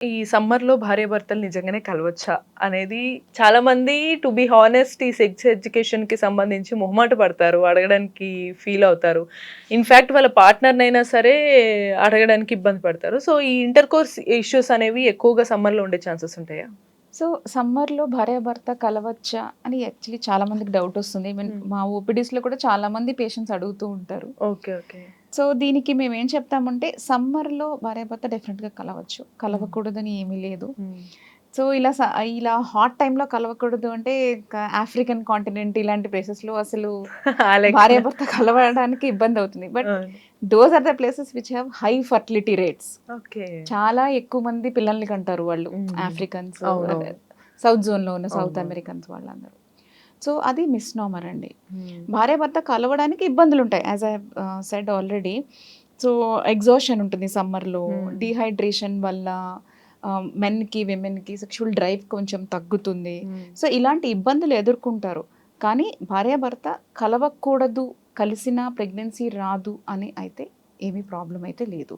ఈ సమ్మర్‌లో భార్యాభర్తలు నిజంగానే కలవచ్చా? అనేది చాలామంది టు బీ హానెస్ట్ ఈ సెక్స్ ఎడ్యుకేషన్‌కి సంబంధించి మొహమాట పడతారు. అడగడానికి ఫీల్ అవుతారు. ఇన్‌ఫాక్ట్ వాళ్ళ పార్ట్నర్‌నైనా సరే అడగడానికి ఇబ్బంది పడతారు. సో, ఈ ఇంటర్ కోర్స్ ఇష్యూస్ అనేవి ఎక్కువగా సమ్మర్‌లో ఉండే ఛాన్సెస్ ఉంటాయా? సో, సమ్మర్‌లో భార్యాభర్త కలవచ్చా అని యాక్చువల్లీ చాలా మందికి డౌటొస్తుంది. ఈవెన్ హ్మ్. మా ఓపీడీస్‌లో కూడా చాలా మంది పేషెంట్స్ అడుగుతూ ఉంటారు. ఓకే. ఓకే. సో, దీనికి మేమేం చెప్తామంటే సమ్మర్‌లో భార్యాభర్త డెఫినిట్‌గా కలవచ్చు. హ్మ్. కలవకూడదని ఏమీ లేదు. హ్మ్. సో, ఇలా హాట్ టైమ్‌లో కలవకూడదు అంటే ఆఫ్రికన్ కాంటినెంట్ ఇలాంటి ప్లేసెస్‌లో అసలు ఆ లెక్కన. భార్యాభర్త కలవడానికి ఇబ్బందవుతుంది. బట్ అవును. Those are the places which have high fertility rates. Okay. చాలా ఎక్కువ మంది పిల్లల్ని కంటారు వాళ్ళు. హ్మ్. ఆఫ్రికన్స్ అదే అవునవును. సౌత్ జోన్‌లో ఉన్న సౌత్ అవునవును. అమెరికన్స్ వాళ్ళందరూ. సో, అది మిస్‌నామర్ అండి. హ్మ్. భార్యాభర్త కలవడానికి ఇబ్బందులుంటాయి. As I have said already. So, exhaustion ఉంటుంది సమ్మర్‌లో. హ్మ్. డీహైడ్రేషన్ వల్ల మెన్‌కి, విమెన్‌కి సెక్షువల్ డ్రైవ్ కొంచెం తగ్గుతుంది. హ్మ్. సో, ఇలాంటి ఇబ్బందులు ఎదుర్కొంటారు. కానీ భార్యాభర్త కలవకూడదు, కలిసినా ప్రెగ్నెన్సీ రాదు అని అయితే ఏమీ ప్రాబ్లమ్ అయితే లేదు.